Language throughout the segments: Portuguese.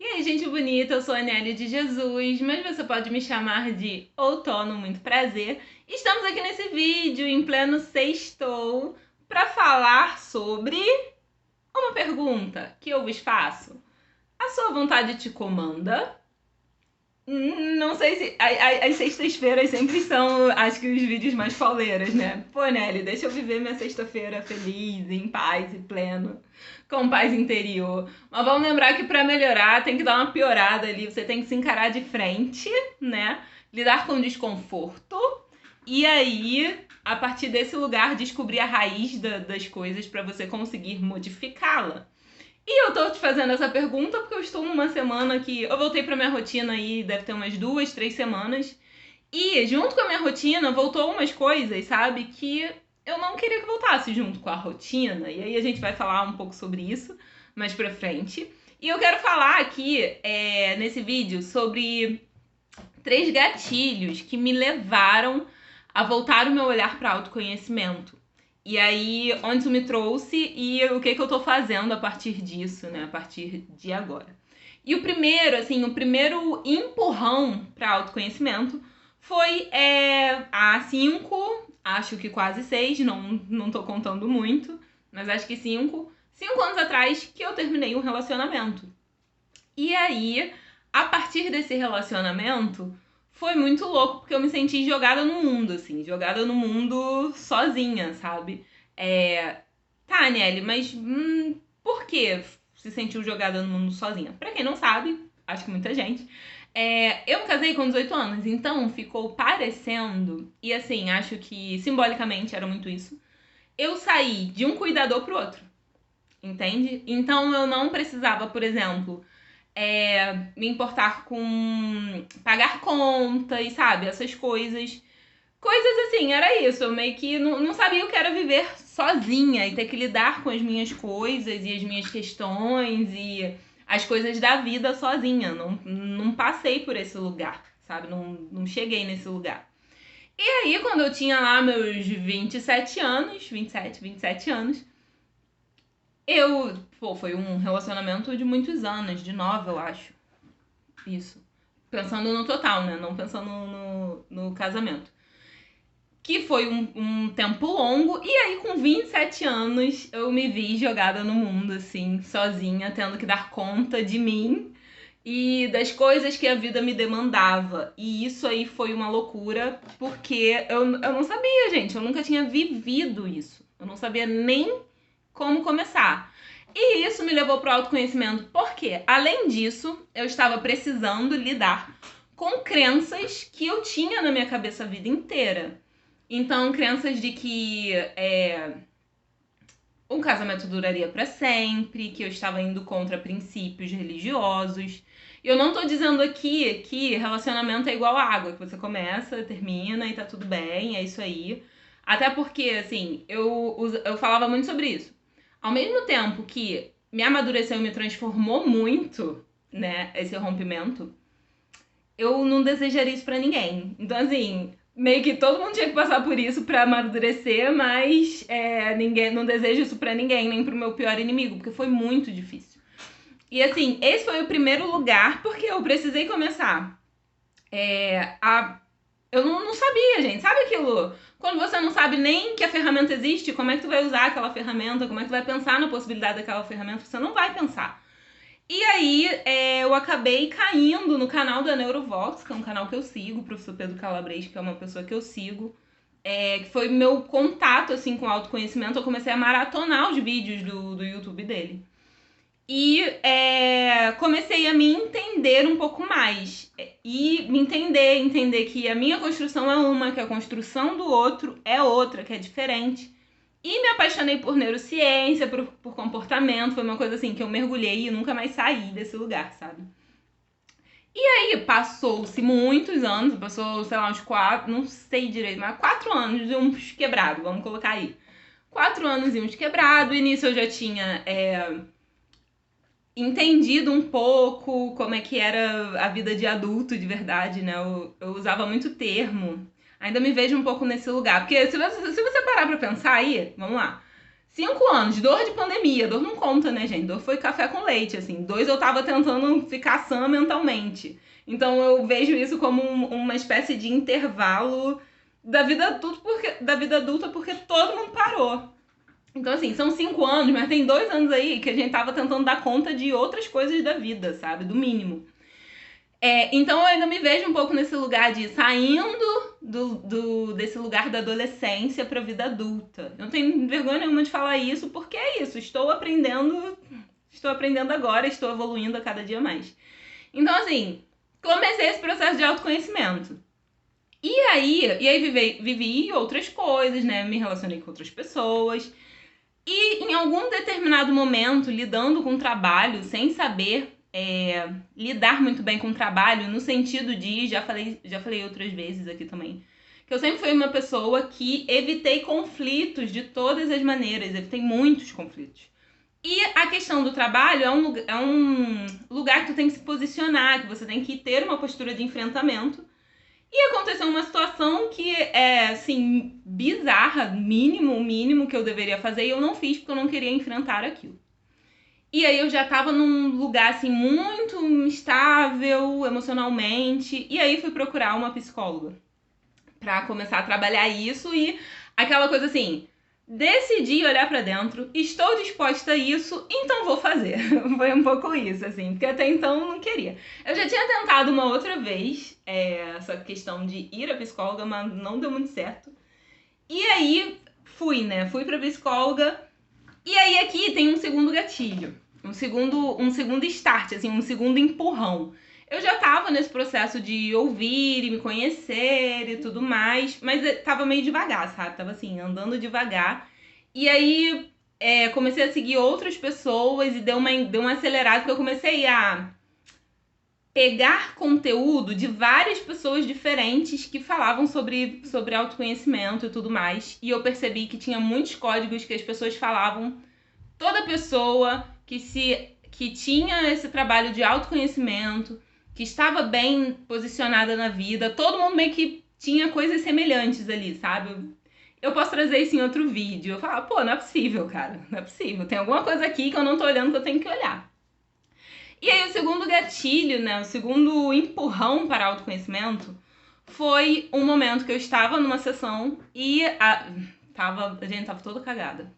E aí, gente bonita, eu sou a Nélia de Jesus, mas você pode me chamar de Outono, muito prazer. Estamos aqui nesse vídeo, em pleno sextou, para falar sobre uma pergunta que eu vos faço. A sua vontade te comanda? Não sei se... As sextas-feiras sempre são, acho que, os vídeos mais pauleiras, né? Pô, Nelly, deixa eu viver minha sexta-feira feliz, em paz e pleno, com paz interior. Mas vamos lembrar que pra melhorar tem que dar uma piorada ali, você tem que se encarar de frente, né? Lidar com o desconforto e aí, a partir desse lugar, descobrir a raiz das coisas pra você conseguir modificá-la. E eu tô te fazendo essa pergunta porque eu estou numa semana que eu voltei pra minha rotina aí, deve ter umas 2, 3 semanas. E junto com a minha rotina, voltou umas coisas, sabe, que eu não queria que voltasse junto com a rotina. E aí a gente vai falar um pouco sobre isso mais pra frente. E eu quero falar aqui, nesse vídeo, sobre 3 gatilhos que me levaram a voltar o meu olhar para autoconhecimento. E aí, onde isso me trouxe e o que eu tô fazendo a partir disso, né? A partir de agora. E o primeiro, assim, o primeiro empurrão para autoconhecimento foi há 5, acho que quase 6, não tô contando muito, mas acho que 5 anos atrás que eu terminei um relacionamento. E aí, a partir desse relacionamento, foi muito louco, porque eu me senti jogada no mundo, assim, jogada no mundo sozinha, sabe? Tá, Nelly, mas por que se sentiu jogada no mundo sozinha? Pra quem não sabe, acho que muita gente, eu me casei com 18 anos, então ficou parecendo, e assim, acho que simbolicamente era muito isso, eu saí de um cuidador pro outro, entende? Então eu não precisava, por exemplo, me importar com pagar contas, sabe? Essas coisas. Coisas assim, era isso. Eu meio que não sabia o que era viver sozinha e ter que lidar com as minhas coisas e as minhas questões e as coisas da vida sozinha. Não passei por esse lugar, sabe? Não cheguei nesse lugar. E aí, quando eu tinha lá meus 27 anos, 27 anos, foi um relacionamento de muitos anos, de 9, eu acho. Isso. Pensando no total, né? Não pensando no casamento. Que foi um tempo longo. E aí, com 27 anos, eu me vi jogada no mundo, assim, sozinha, tendo que dar conta de mim e das coisas que a vida me demandava. E isso aí foi uma loucura, porque eu não sabia, gente. Eu nunca tinha vivido isso. Eu não sabia nem como começar. E isso me levou para o autoconhecimento, porque, além disso, eu estava precisando lidar com crenças que eu tinha na minha cabeça a vida inteira. Então, crenças de que um casamento duraria para sempre, que eu estava indo contra princípios religiosos. Eu não tô dizendo aqui que relacionamento é igual água, que você começa, termina e tá tudo bem, é isso aí. Até porque, assim, eu falava muito sobre isso. Ao mesmo tempo que me amadureceu e me transformou muito, né, esse rompimento, eu não desejaria isso pra ninguém. Então, assim, meio que todo mundo tinha que passar por isso pra amadurecer, mas ninguém, não desejo isso pra ninguém, nem pro meu pior inimigo, porque foi muito difícil. E assim, esse foi o primeiro lugar, porque eu precisei começar eu não sabia, gente. Sabe aquilo? Quando você não sabe nem que a ferramenta existe, como é que tu vai usar aquela ferramenta, como é que tu vai pensar na possibilidade daquela ferramenta, você não vai pensar. E aí, eu acabei caindo no canal da Neurovox, que é um canal que eu sigo, o professor Pedro Calabres, que é uma pessoa que eu sigo, que foi meu contato, assim, com autoconhecimento. Eu comecei a maratonar os vídeos do YouTube dele. E comecei a me entender um pouco mais. E me entender que a minha construção é uma, que a construção do outro é outra, que é diferente. E me apaixonei por neurociência, por comportamento. Foi uma coisa assim que eu mergulhei e nunca mais saí desse lugar, sabe? E aí passou-se muitos anos, passou, sei lá, uns 4, não sei direito, mas 4 anos e uns quebrados, vamos colocar aí. 4 anos e uns quebrados, e nisso eu já tinha entendido um pouco como é que era a vida de adulto de verdade, né? Eu usava muito termo. Ainda me vejo um pouco nesse lugar. Porque se você parar pra pensar aí, vamos lá. 5 anos, dor de pandemia. Dor não conta, né, gente? Dor foi café com leite, assim. 2 eu tava tentando ficar sã mentalmente. Então eu vejo isso como uma espécie de intervalo da vida adulta porque todo mundo parou. Então, assim, são 5 anos, mas tem 2 anos aí que a gente tava tentando dar conta de outras coisas da vida, sabe? Do mínimo. Então eu ainda me vejo um pouco nesse lugar de saindo desse lugar da adolescência pra vida adulta. Eu não tenho vergonha nenhuma de falar isso, porque é isso. Estou aprendendo agora, estou evoluindo a cada dia mais. Então, assim, comecei esse processo de autoconhecimento. E aí vivi outras coisas, né? Me relacionei com outras pessoas. E em algum determinado momento, lidando com o trabalho, sem saber lidar muito bem com o trabalho, no sentido de, já falei outras vezes aqui também, que eu sempre fui uma pessoa que evitei conflitos de todas as maneiras, evitei muitos conflitos. E a questão do trabalho é um lugar que tu tem que se posicionar, que você tem que ter uma postura de enfrentamento. E aconteceu uma situação que é, assim, bizarra, o mínimo que eu deveria fazer, e eu não fiz porque eu não queria enfrentar aquilo. E aí eu já tava num lugar, assim, muito instável emocionalmente, e aí fui procurar uma psicóloga pra começar a trabalhar isso e aquela coisa assim, decidi olhar pra dentro, estou disposta a isso, então vou fazer. Foi um pouco isso, assim, porque até então não queria. Eu já tinha tentado uma outra vez essa questão de ir à psicóloga, mas não deu muito certo. E aí fui pra psicóloga. E aí aqui tem um segundo gatilho, um segundo start, assim, um segundo empurrão. Eu já tava nesse processo de ouvir e me conhecer e tudo mais, mas tava meio devagar, sabe? Tava assim, andando devagar. E aí comecei a seguir outras pessoas e deu uma acelerada, porque eu comecei a pegar conteúdo de várias pessoas diferentes que falavam sobre autoconhecimento e tudo mais. E eu percebi que tinha muitos códigos que as pessoas falavam. Toda pessoa que tinha esse trabalho de autoconhecimento, que estava bem posicionada na vida, todo mundo meio que tinha coisas semelhantes ali, sabe? Eu posso trazer isso em outro vídeo. Eu falo, pô, não é possível, cara. Não é possível. Tem alguma coisa aqui que eu não tô olhando que eu tenho que olhar. E aí o segundo gatilho, né? O segundo empurrão para autoconhecimento foi um momento que eu estava numa sessão e a gente tava toda cagada.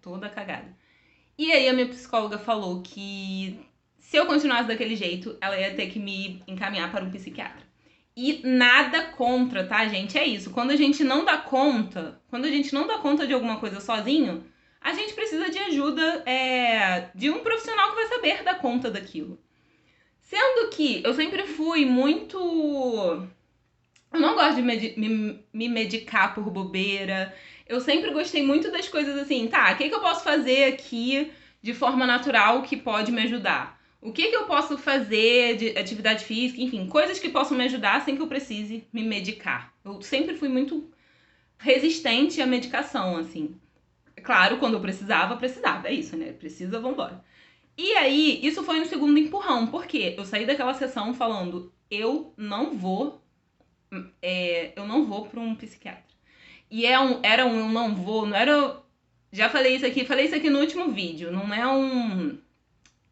E aí a minha psicóloga falou que se eu continuasse daquele jeito, ela ia ter que me encaminhar para um psiquiatra. E nada contra, tá, gente? É isso. Quando a gente não dá conta de alguma coisa sozinho, a gente precisa de ajuda de um profissional que vai saber dar conta daquilo. Sendo que eu sempre fui muito... Eu não gosto de me medicar por bobeira. Eu sempre gostei muito das coisas assim, tá, o que eu posso fazer aqui de forma natural que pode me ajudar? O que eu posso fazer de atividade física, enfim, coisas que possam me ajudar sem que eu precise me medicar. Eu sempre fui muito resistente à medicação, assim. Claro, quando eu precisava, é isso, né? Precisa, vambora. E aí, isso foi um segundo empurrão, porque eu saí daquela sessão falando, eu não vou pra um psiquiatra. E era um eu não vou, não era... Já falei isso aqui no último vídeo. Não é um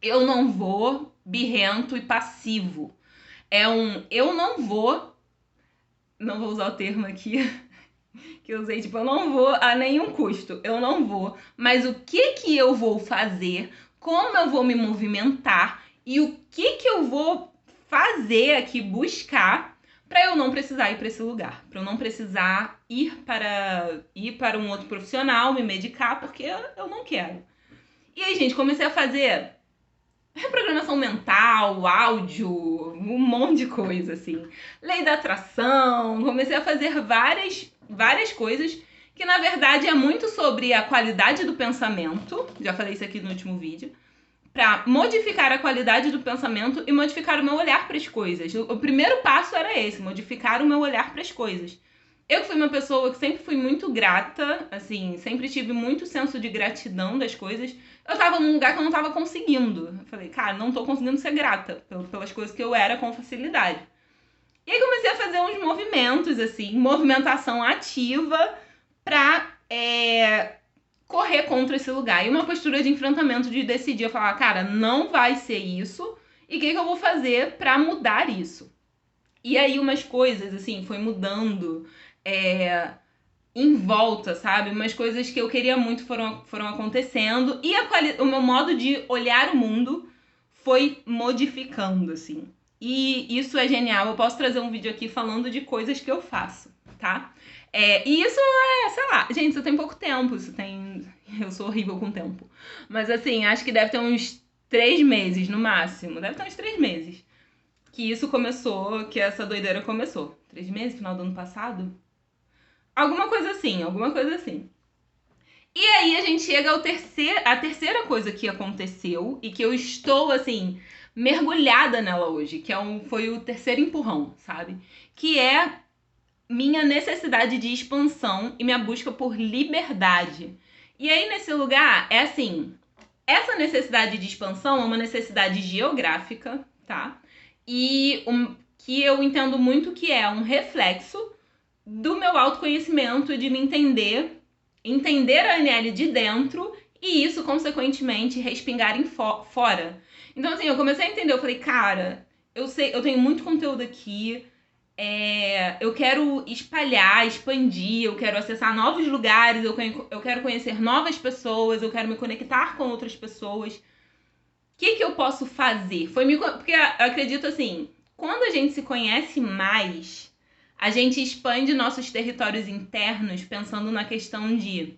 eu não vou birrento e passivo. É um eu não vou usar o termo aqui que eu usei, tipo, eu não vou a nenhum custo. Eu não vou. Mas o que eu vou fazer? Como eu vou me movimentar? E o que eu vou fazer aqui, buscar, para eu não precisar ir para esse lugar, para eu não precisar ir para um outro profissional, me medicar, porque eu não quero. E aí, gente, comecei a fazer reprogramação mental, áudio, um monte de coisa, assim. Lei da atração, comecei a fazer várias coisas que, na verdade, é muito sobre a qualidade do pensamento. Já falei isso aqui no último vídeo. Para modificar a qualidade do pensamento e modificar o meu olhar para as coisas. O primeiro passo era esse, modificar o meu olhar para as coisas. Eu fui uma pessoa que sempre fui muito grata, assim, sempre tive muito senso de gratidão das coisas. Eu tava num lugar que eu não tava conseguindo. Eu falei, cara, não tô conseguindo ser grata pelas coisas que eu era com facilidade. E aí comecei a fazer uns movimentos, assim, movimentação ativa pra correr contra esse lugar. E uma postura de enfrentamento, de decidir, eu falar, cara, não vai ser isso, e o que eu vou fazer pra mudar isso? E aí umas coisas, assim, foi mudando em volta, sabe? Umas coisas que eu queria muito foram acontecendo, e o meu modo de olhar o mundo foi modificando, assim. E isso é genial. Eu posso trazer um vídeo aqui falando de coisas que eu faço, tá? E isso sei lá, gente, isso tem pouco tempo, eu sou horrível com tempo. Mas assim, acho que deve ter uns 3 meses no máximo, deve ter uns 3 meses que isso começou, que essa doideira começou. 3 meses, final do ano passado? Alguma coisa assim, alguma coisa assim. E aí a gente chega à terceira coisa que aconteceu e que eu estou, assim, mergulhada nela hoje, que foi o terceiro empurrão, sabe? Que é minha necessidade de expansão e minha busca por liberdade. E aí, nesse lugar, é assim, essa necessidade de expansão é uma necessidade geográfica, tá? E que eu entendo muito que é um reflexo do meu autoconhecimento, de me entender a ANL de dentro e isso, consequentemente, respingar fora. Então, assim, eu comecei a entender, eu falei, cara, eu tenho muito conteúdo aqui, eu quero espalhar, expandir, eu quero acessar novos lugares, eu quero conhecer novas pessoas, eu quero me conectar com outras pessoas. O que eu posso fazer? Porque eu acredito assim, quando a gente se conhece mais, a gente expande nossos territórios internos pensando na questão de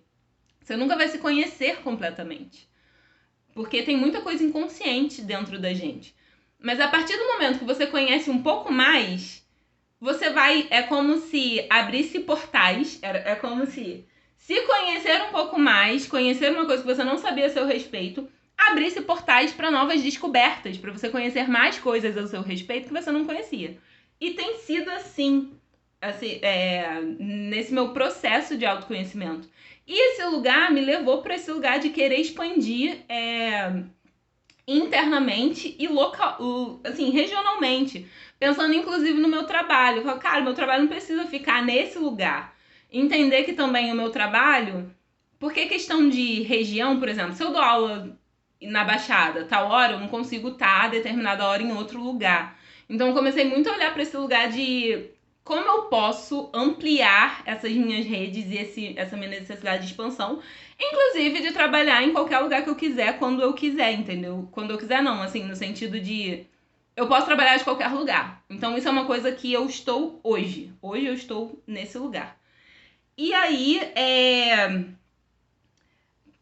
você nunca vai se conhecer completamente. Porque tem muita coisa inconsciente dentro da gente. Mas a partir do momento que você conhece um pouco mais, você vai... É como se abrisse portais. É como se conhecer um pouco mais, conhecer uma coisa que você não sabia a seu respeito, abrisse portais para novas descobertas, para você conhecer mais coisas a seu respeito que você não conhecia. E tem sido assim nesse meu processo de autoconhecimento. E esse lugar me levou para esse lugar de querer expandir internamente e regionalmente. Pensando inclusive no meu trabalho. Eu falo, cara, meu trabalho não precisa ficar nesse lugar. Entender que também o meu trabalho... Porque questão de região, por exemplo, se eu dou aula na Baixada, tal hora, eu não consigo estar a determinada hora em outro lugar. Então eu comecei muito a olhar para esse lugar de... como eu posso ampliar essas minhas redes e essa minha necessidade de expansão, inclusive de trabalhar em qualquer lugar que eu quiser, quando eu quiser, entendeu? Quando eu quiser não, assim, no sentido de eu posso trabalhar de qualquer lugar. Então isso é uma coisa que eu estou hoje. Hoje eu estou nesse lugar. E aí,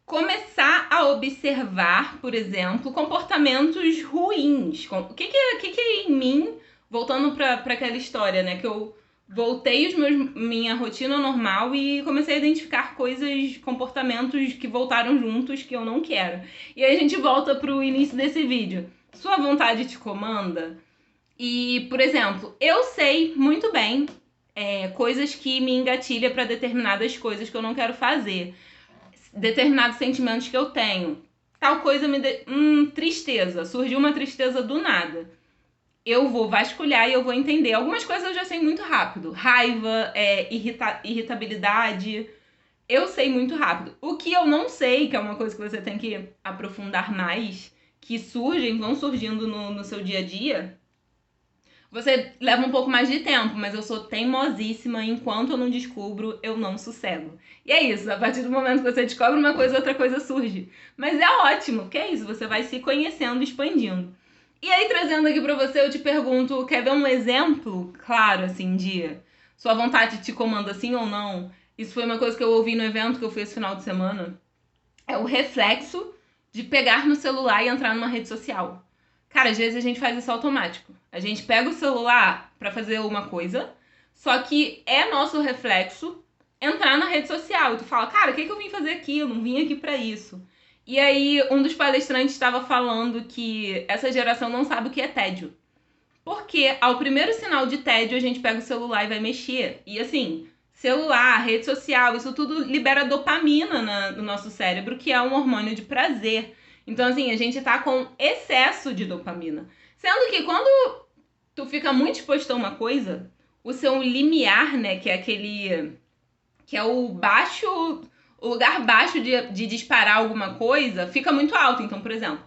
começar a observar, por exemplo, comportamentos ruins. O que é em mim, voltando para aquela história, né? Que eu voltei minha rotina normal e comecei a identificar coisas, comportamentos que voltaram juntos que eu não quero. E aí a gente volta pro início desse vídeo. Sua vontade te comanda? E, por exemplo, eu sei muito bem coisas que me engatilham para determinadas coisas que eu não quero fazer. Determinados sentimentos que eu tenho. Tal coisa tristeza. Surgiu uma tristeza do nada. Eu vou vasculhar e eu vou entender. Algumas coisas eu já sei muito rápido. Raiva, irritabilidade. Eu sei muito rápido. O que eu não sei, que é uma coisa que você tem que aprofundar mais, que vão surgindo no seu dia a dia, você leva um pouco mais de tempo, mas eu sou teimosíssima. Enquanto eu não descubro, eu não sossego. E é isso, a partir do momento que você descobre uma coisa, outra coisa surge. Mas é ótimo, que é isso, você vai se conhecendo, expandindo. E aí, trazendo aqui pra você, eu te pergunto, quer ver um exemplo claro, assim, de sua vontade te comanda sim ou não? Isso foi uma coisa que eu ouvi no evento que eu fiz esse final de semana. É o reflexo de pegar no celular e entrar numa rede social. Cara, às vezes a gente faz isso automático. A gente pega o celular pra fazer uma coisa, só que é nosso reflexo entrar na rede social. E tu fala, cara, o que eu vim fazer aqui? Eu não vim aqui pra isso. E aí, um dos palestrantes estava falando que essa geração não sabe o que é tédio. Porque ao primeiro sinal de tédio, a gente pega o celular e vai mexer. E assim, celular, rede social, isso tudo libera dopamina no nosso cérebro, que é um hormônio de prazer. Então, assim, a gente tá com excesso de dopamina. Sendo que quando tu fica muito exposto a uma coisa, o seu limiar, né, que é o baixo o lugar baixo de disparar alguma coisa fica muito alto. Então, por exemplo,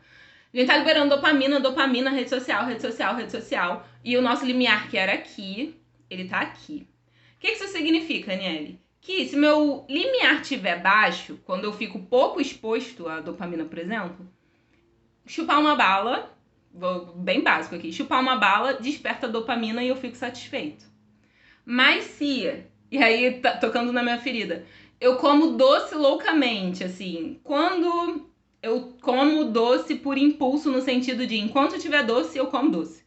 a gente tá liberando dopamina, rede social, rede social, rede social. E o nosso limiar, que era aqui, ele tá aqui. O que isso significa, Aniele? Que se meu limiar estiver baixo, quando eu fico pouco exposto à dopamina, por exemplo, chupar uma bala, bem básico aqui, chupar uma bala desperta dopamina e eu fico satisfeito. Mas se, e aí tá tocando na minha ferida, eu como doce loucamente, assim, quando eu como doce por impulso, no sentido de enquanto tiver doce, eu como doce.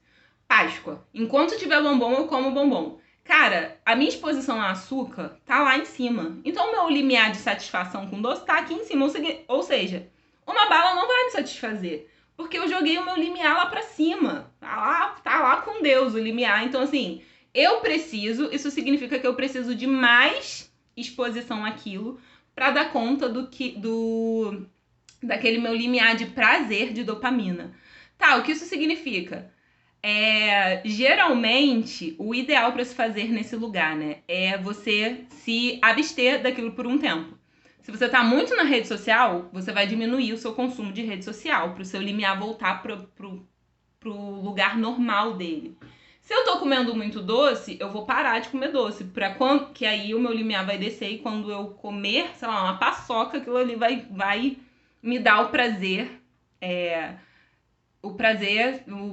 Páscoa, enquanto tiver bombom, eu como bombom. Cara, a minha exposição a açúcar tá lá em cima. Então o meu limiar de satisfação com doce tá aqui em cima. Ou seja, uma bala não vai me satisfazer. Porque eu joguei o meu limiar lá pra cima. Tá lá com Deus o limiar. Então, assim, isso significa que eu preciso de mais exposição àquilo pra dar conta daquele meu limiar de prazer de dopamina. Tá, o que isso significa? Geralmente, o ideal para se fazer nesse lugar, né, é você se abster daquilo por um tempo. Se você tá muito na rede social, você vai diminuir o seu consumo de rede social, para o seu limiar voltar pro lugar normal dele. Se eu tô comendo muito doce, eu vou parar de comer doce, que aí o meu limiar vai descer e quando eu comer, sei lá, uma paçoca, aquilo ali vai me dar o prazer, o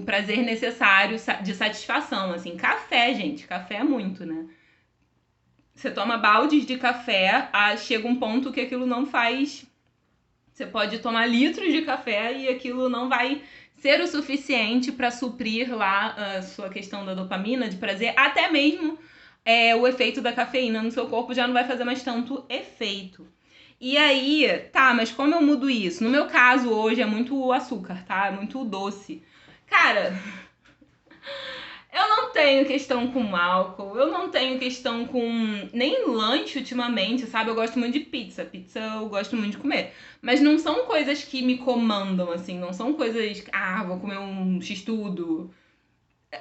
prazer necessário de satisfação, assim. Café, gente, café é muito, né? Você toma baldes de café, chega um ponto que aquilo não faz... Você pode tomar litros de café e aquilo não vai ser o suficiente para suprir lá a sua questão da dopamina, de prazer, até mesmo o efeito da cafeína no seu corpo já não vai fazer mais tanto efeito. E aí, tá, mas como eu mudo isso? No meu caso, hoje é muito açúcar, tá? É muito doce. Cara, eu não tenho questão com álcool, eu não tenho questão com nem lanche ultimamente, sabe? Eu gosto muito de pizza. Pizza eu gosto muito de comer. Mas não são coisas que me comandam, assim. Não são coisas, vou comer um x-tudo.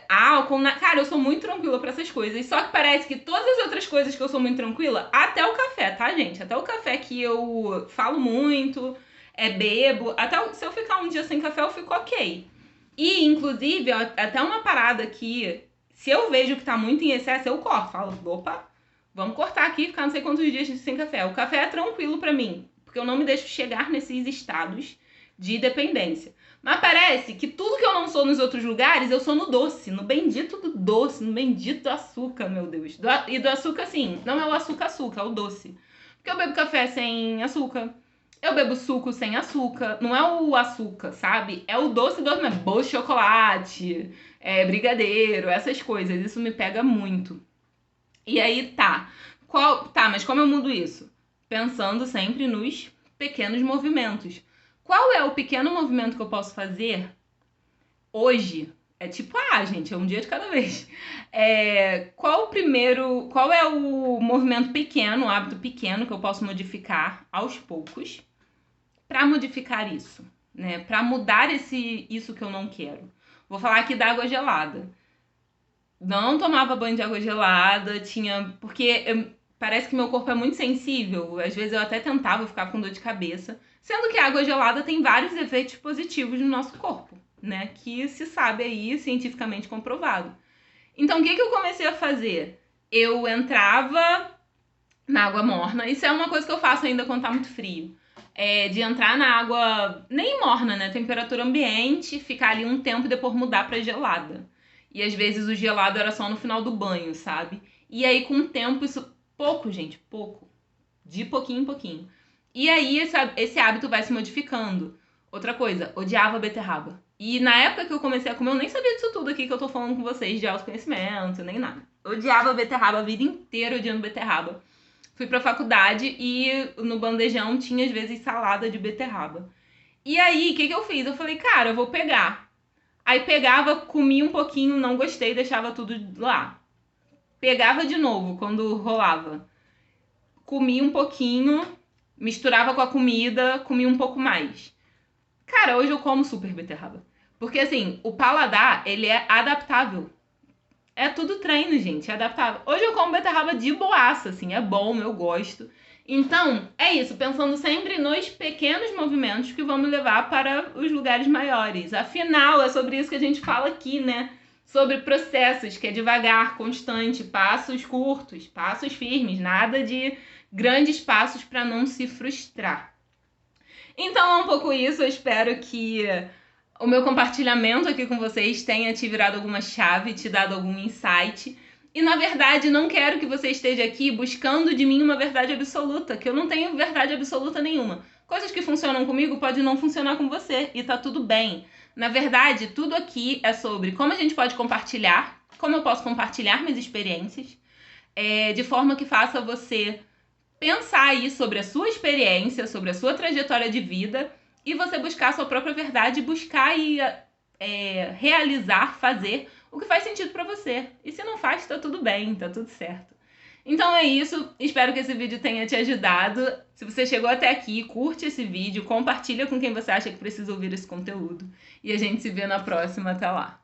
Álcool, cara, eu sou muito tranquila pra essas coisas. Só que parece que todas as outras coisas que eu sou muito tranquila, até o café, tá, gente? Até o café que eu falo muito, bebo. Se eu ficar um dia sem café, eu fico ok. E, inclusive, até uma parada que, se eu vejo que tá muito em excesso, eu corto. Falo, opa, vamos cortar aqui e ficar não sei quantos dias sem café. O café é tranquilo pra mim, porque eu não me deixo chegar nesses estados de dependência. Mas parece que tudo que eu não sou nos outros lugares, eu sou no doce, no bendito do doce, no bendito açúcar, meu Deus. E do açúcar, assim, não é o açúcar, é o doce. Porque eu bebo café sem açúcar, eu bebo suco sem açúcar, não é o açúcar, sabe? É o doce mesmo, bolo de chocolate, brigadeiro, essas coisas. Isso me pega muito. E aí, tá. Mas como eu mudo isso? Pensando sempre nos pequenos movimentos. Qual é o pequeno movimento que eu posso fazer hoje? É tipo, gente, é um dia de cada vez. Qual é o movimento pequeno, o hábito pequeno que eu posso modificar aos poucos para modificar isso, né? Para mudar isso que eu não quero. Vou falar aqui da água gelada. Não tomava banho de água gelada, porque parece que meu corpo é muito sensível. Às vezes eu até tentava ficar com dor de cabeça. Sendo que a água gelada tem vários efeitos positivos no nosso corpo, né? Que se sabe aí, cientificamente comprovado. Então, o que eu comecei a fazer? Eu entrava na água morna. Isso é uma coisa que eu faço ainda quando tá muito frio. De entrar na água nem morna, né? Temperatura ambiente, ficar ali um tempo e depois mudar pra gelada. E às vezes o gelado era só no final do banho, sabe? E aí com o tempo isso... Pouco, gente, pouco. De pouquinho em pouquinho. E aí esse hábito vai se modificando. Outra coisa, odiava beterraba. E na época que eu comecei a comer, eu nem sabia disso tudo aqui que eu tô falando com vocês, de autoconhecimento, nem nada. Odiava beterraba, a vida inteira odiando beterraba. Fui pra faculdade e no bandejão tinha às vezes salada de beterraba. E aí, o que eu fiz? Eu falei, cara, eu vou pegar. Aí pegava, comia um pouquinho, não gostei, deixava tudo lá. Pegava de novo quando rolava. Comia um pouquinho, misturava com a comida, comia um pouco mais. Cara, hoje eu como super beterraba. Porque assim, o paladar, ele é adaptável. É tudo treino, gente, é adaptável. Hoje eu como beterraba de boaça, assim, é bom, eu gosto. Então, é isso, pensando sempre nos pequenos movimentos que vão me levar para os lugares maiores. Afinal, é sobre isso que a gente fala aqui, né? Sobre processos, que é devagar, constante, passos curtos, passos firmes, nada de grandes passos para não se frustrar. Então é um pouco isso, eu espero que o meu compartilhamento aqui com vocês tenha te virado alguma chave, te dado algum insight. E, na verdade, não quero que você esteja aqui buscando de mim uma verdade absoluta, que eu não tenho verdade absoluta nenhuma. Coisas que funcionam comigo podem não funcionar com você, e tá tudo bem. Na verdade, tudo aqui é sobre como a gente pode compartilhar, como eu posso compartilhar minhas experiências, de forma que faça você pensar aí sobre a sua experiência, sobre a sua trajetória de vida, e você buscar a sua própria verdade, buscar e realizar, fazer o que faz sentido pra você. E se não faz, tá tudo bem, tá tudo certo. Então é isso, espero que esse vídeo tenha te ajudado. Se você chegou até aqui, curte esse vídeo, compartilha com quem você acha que precisa ouvir esse conteúdo. E a gente se vê na próxima, até lá!